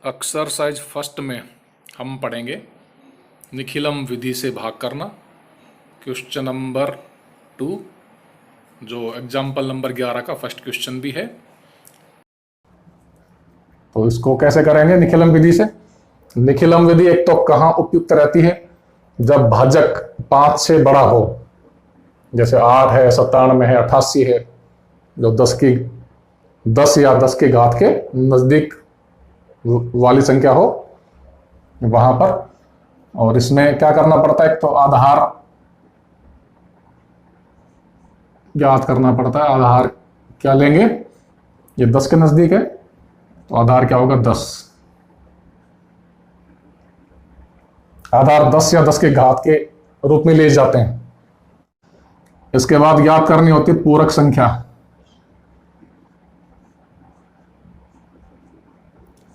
Exercise first में हम पढ़ेंगे निखिलम विधि से भाग करना। क्वेश्चन नंबर 2 जो एग्जाम्पल नंबर 11 का फर्स्ट क्वेश्चन भी है। तो इसको कैसे करेंगे निखिलम विधि से? निखिलम विधि एक तो कहाँ उपयुक्त रहती है? जब भाजक 5 से बड़ा हो, जैसे 8 है, 97 है, 88 है, जो 10 या 10 की घात के नजदीक वाली संख्या हो वहां पर। और इसमें क्या करना पड़ता है? एक तो आधार ज्ञात करना पड़ता है। आधार क्या लेंगे? ये 10 के नजदीक है तो आधार क्या होगा? 10। आधार 10 या 10 के घात के रूप में ले जाते हैं। इसके बाद ज्ञात करनी होती है पूरक संख्या।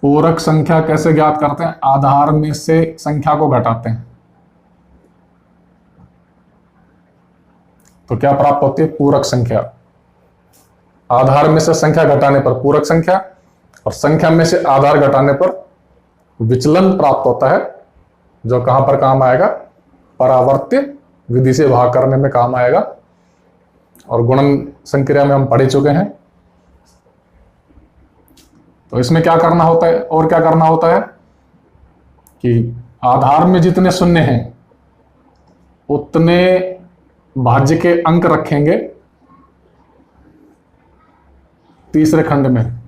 पूरक संख्या कैसे ज्ञात करते हैं? आधार में से संख्या को घटाते हैं तो क्या प्राप्त होती है? पूरक संख्या। आधार में से संख्या घटाने पर पूरक संख्या और संख्या में से आधार घटाने पर विचलन प्राप्त होता है, जो कहां पर काम आएगा? परावर्त्य विधि से भाग करने में काम आएगा। और गुणन संक्रिया में हम पढ़ चुके हैं। तो इसमें क्या करना होता है और क्या करना होता है कि आधार में जितने शून्य हैं उतने भाज्य के अंक रखेंगे तीसरे खंड में।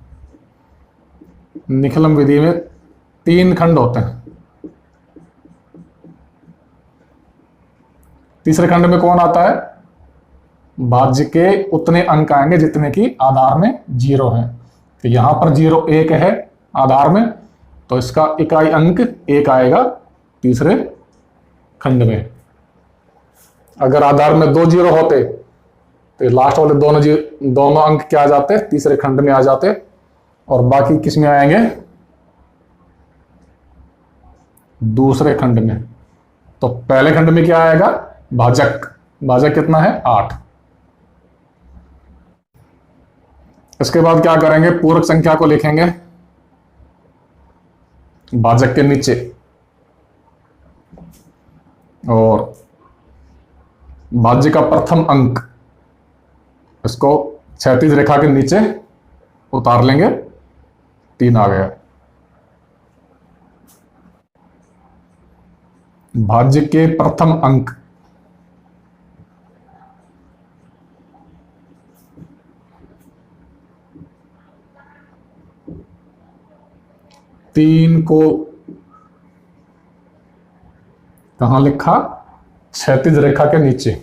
निखिलम विधि में 3 खंड होते हैं। तीसरे खंड में कौन आता है? भाज्य के उतने अंक आएंगे जितने की आधार में 0 है। तो यहां पर 0 1 है आधार में, तो इसका इकाई अंक 1 आएगा तीसरे खंड में। अगर आधार में 2 0 होते तो लास्ट वाले दोनों अंक क्या आ जाते? तीसरे खंड में आ जाते। और बाकी किस में आएंगे? दूसरे खंड में। तो पहले खंड में क्या आएगा? भाजक। भाजक कितना है? 8। इसके बाद क्या करेंगे? पूरक संख्या को लिखेंगे भाजक के नीचे और भाज्य का प्रथम अंक इसको क्षैतिज रेखा के नीचे उतार लेंगे। 3 आ गया। भाज्य के प्रथम अंक तीन को कहां लिखा? क्षैतिज रेखा के नीचे।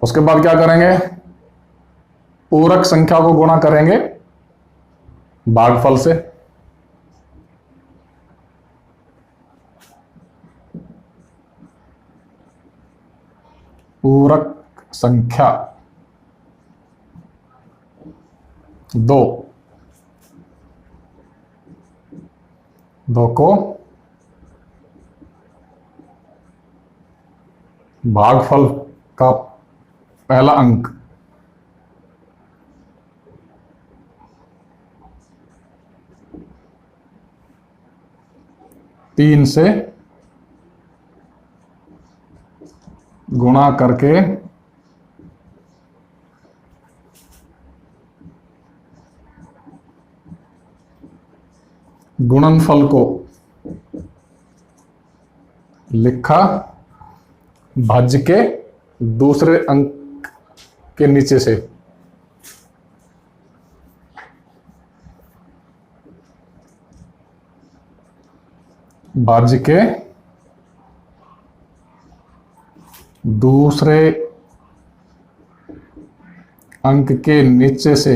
उसके बाद क्या करेंगे? पूरक संख्या को गुणा करेंगे भागफल से। पूरक संख्या 2 को भागफल का पहला अंक 3 से गुणा करके गुणनफल को लिखा भाज्य के दूसरे अंक के नीचे से। भाज्य के दूसरे अंक के नीचे से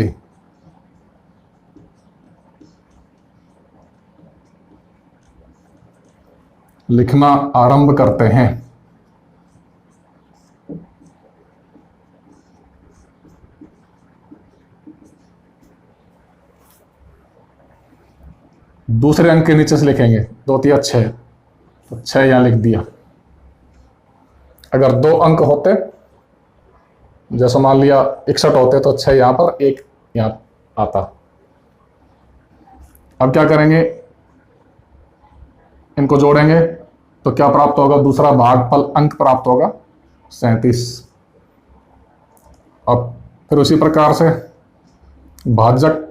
लिखना आरंभ करते हैं। दूसरे अंक के नीचे से लिखेंगे। 2 तिया 6, तो 6 यहां लिख दिया। अगर 2 अंक होते, जैसे मान लिया 61 होते, तो 6 यहां पर, 1 यहां आता। अब क्या करेंगे, इनको जोड़ेंगे तो क्या प्राप्त होगा, दूसरा भागफल अंक प्राप्त होगा 37। अब फिर उसी प्रकार से भाजक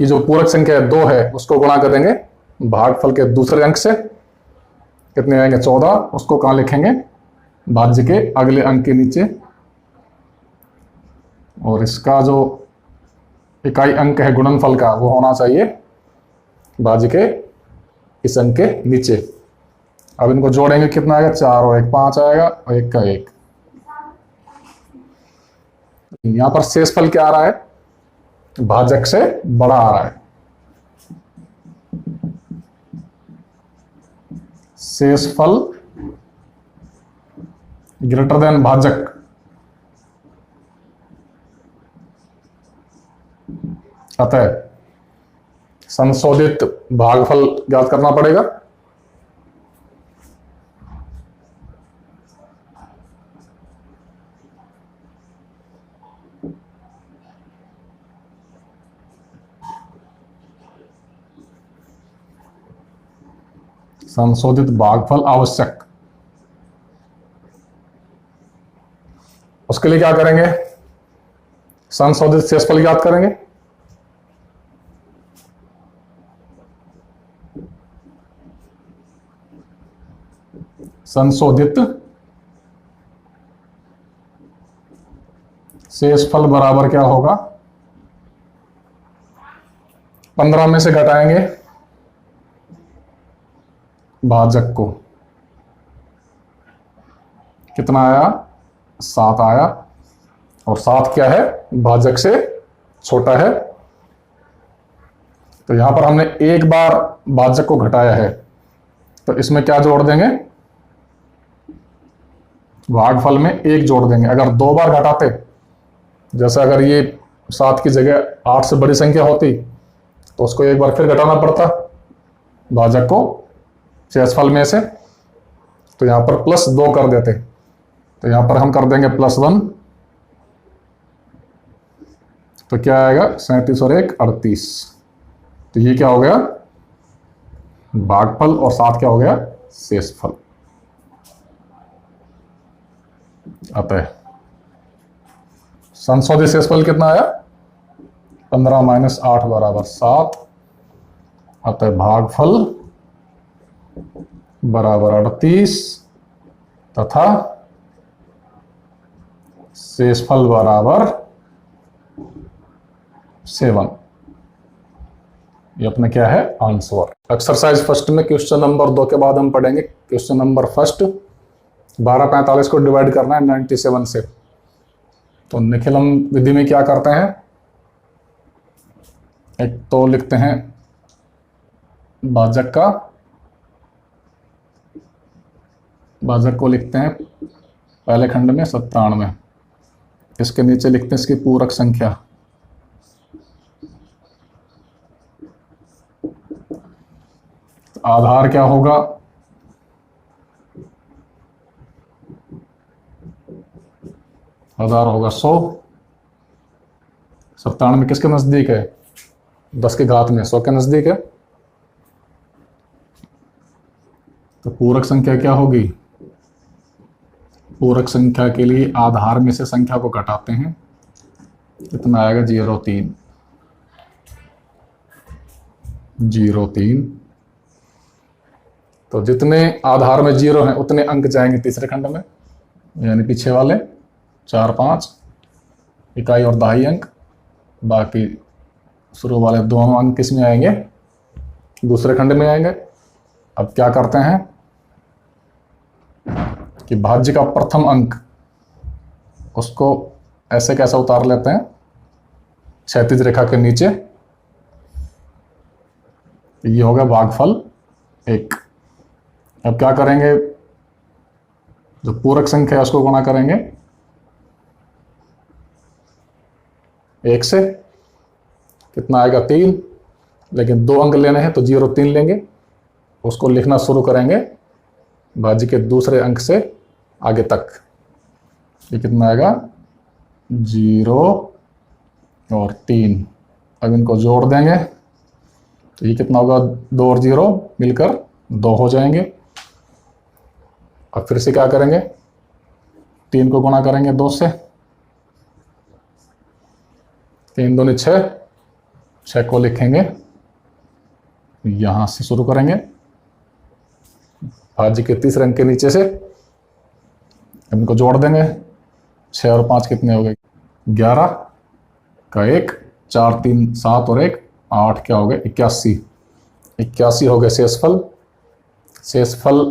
की जो पूरक संख्या 2 है उसको गुणा कर देंगे भागफल के दूसरे अंक से, कितने आएंगे 14, उसको कहां लिखेंगे, भाज्य के अगले अंक के नीचे। और इसका जो इकाई अंक है गुणनफल का, वो होना चाहिए भाज्य के इस अंक के नीचे। अब इनको जोड़ेंगे, कितना आएगा, 4 और 1 5 आएगा, और 1 का 1। यहां पर शेषफल क्या आ रहा है, भाजक से बड़ा आ रहा है। शेषफल ग्रेटर देन भाजक। अतः संशोधित भागफल ज्ञात करना पड़ेगा। संशोधित भागफल आवश्यक। उसके लिए क्या करेंगे, संशोधित शेषफल ज्ञात करेंगे। संशोधित शेषफल बराबर क्या होगा, 15 में से घटाएंगे भाजक को, कितना आया, 7 आया। और 7 क्या है, भाजक से छोटा है। तो यहां पर हमने एक बार भाजक को घटाया है, तो इसमें क्या जोड़ देंगे, भागफल में 1 जोड़ देंगे। अगर 2 बार घटाते, जैसे अगर ये 7 की जगह 8 से बड़ी संख्या होती, तो उसको एक बार फिर घटाना पड़ता भाजक को शेषफल में से। तो यहां पर +2 कर देते, तो यहां पर हम कर देंगे +1। तो क्या आएगा, 37 और 1 38। तो ये क्या हो गया, भागफल, और 7 क्या हो गया, शेषफल। अतः संशोधित शेषफल कितना आया, 15 - 8 बराबर 7। अतः भागफल बराबर 38 तथा शेषफल बराबर 7। ये अपना क्या है, आंसर। एक्सरसाइज फर्स्ट में क्वेश्चन नंबर 2 के बाद हम पढ़ेंगे क्वेश्चन नंबर फर्स्ट। 1245 को डिवाइड करना है 97 से। तो निखिलम विधि में क्या करते हैं, एक तो लिखते हैं भाजक को लिखते हैं पहले खंड में 97, इसके नीचे लिखते हैं इसकी पूरक संख्या। तो आधार क्या होगा, आधार होगा 100। 97 किसके नजदीक है, 10 की घात में 100 के नजदीक है। तो पूरक संख्या क्या होगी, पूरक संख्या के लिए आधार में से संख्या को घटाते हैं, कितना आएगा, 03। तो जितने आधार में 0 हैं उतने अंक जाएंगे तीसरे खंड में, यानी पीछे वाले 4 5 इकाई और दहाई अंक। बाकी शुरू वाले दोनों अंक किस में आएंगे, दूसरे खंड में आएंगे। अब क्या करते हैं कि भाज्य का प्रथम अंक, उसको ऐसे कैसे उतार लेते हैं, क्षैतिज रेखा के नीचे। ये होगा भागफल 1। अब क्या करेंगे, जो पूरक संख्या है उसको गुणा करेंगे 1 से, कितना आएगा 3। लेकिन 2 अंक लेने हैं तो 0 3 लेंगे, उसको लिखना शुरू करेंगे भाज्य के दूसरे अंक से आगे तक। ये कितना आएगा 0 और 3। अब इनको जोड़ देंगे तो ये कितना होगा 2 और 0 मिलकर 2 हो जाएंगे। अब फिर से क्या करेंगे 3 को गुणा करेंगे 2 से, 3 दूनी 6, 6 को लिखेंगे यहां से शुरू करेंगे भाज्य के तीसरे अंक के नीचे से। इनको जोड़ देंगे 6 और 5 कितने हो गए 11 का 1, 4 3 7 और 1 8 क्या हो गए 81। 81 हो गए शेषफल। शेषफल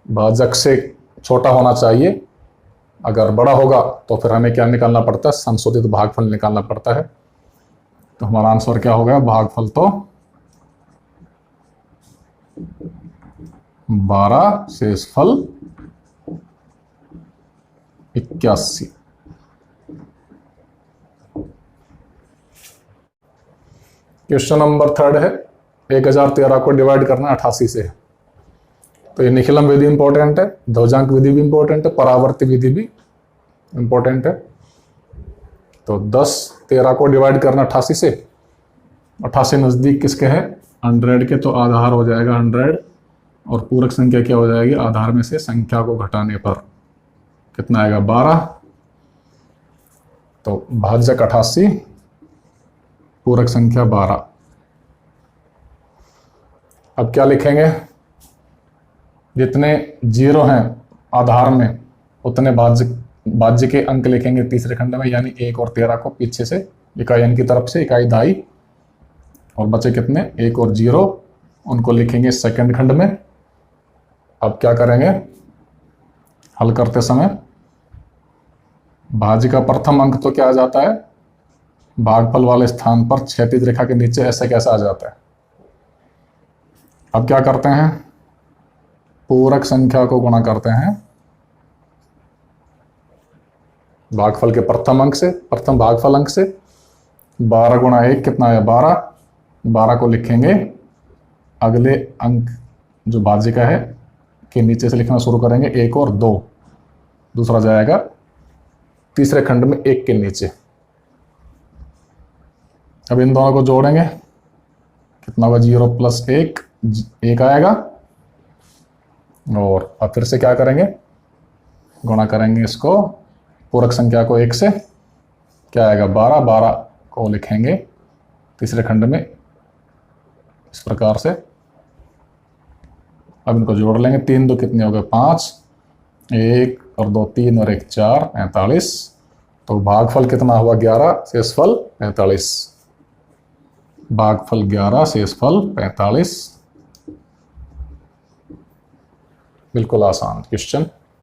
भाजक से छोटा होना चाहिए, अगर बड़ा होगा तो फिर हमें क्या निकालना पड़ता है संशोधित भागफल निकालना पड़ता है। तो हमारा आंसर क्या हो गया भागफल तो 12 शेषफल 81। क्वेश्चन नंबर 3 है 1013 को डिवाइड करना 88 से। तो ये निखिलम विधि इंपॉर्टेंट है, ध्वजांक विधि भी इंपॉर्टेंट है, परावर्ती विधि भी इंपॉर्टेंट है। तो 10 13 को डिवाइड करना 88 से। 88 नजदीक किसके है 100 के, तो आधार हो जाएगा 100 और पूरक संख्या क्या हो जाएगी आधार में से संख्या को घटाने पर कितना आएगा 12। तो भाजक 88 पूरक संख्या 12। अब क्या लिखेंगे जितने 0 हैं आधार में उतने भाज्य के अंक लिखेंगे तीसरे खंड में, यानी 1 और 13 को पीछे से इकाई n की तरफ से इकाई दाई, और बचे कितने 1 और 0 उनको लिखेंगे सेकंड खंड में। अब क्या करेंगे हल करते समय भाज्य का प्रथम अंक तो क्या आ जाता है भागफल वाले स्थान पर क्षैतिज रेखा के नीचे ऐसे कैसा आ जाता है। अब क्या करते हैं पूरक संख्या को गुणा करते हैं भागफल के प्रथम अंक से, प्रथम भागफल अंक से। 12 गुणा 1 कितना है 12। 12 को लिखेंगे अगले अंक जो भाज्य का है के नीचे से लिखना शुरू करेंगे 1 और 2, दूसरा जाएगा तीसरे खंड में 1 के नीचे। अब इन दोनों को जोड़ेंगे कितना होगा 0 + 1 1 आएगा, और अब फिर से क्या करेंगे गुणा करेंगे इसको पूरक संख्या को 1 से, क्या आएगा 12। 12 को लिखेंगे तीसरे खंड में इस प्रकार से। अब इनको जोड़ लेंगे 3 2 कितने हो गए 5, 1 और 2 3 और 1 4 45। तो भागफल कितना हुआ 11 शेषफल 45। भागफल 11 शेषफल 45। बिल्कुल आसान क्वेश्चन।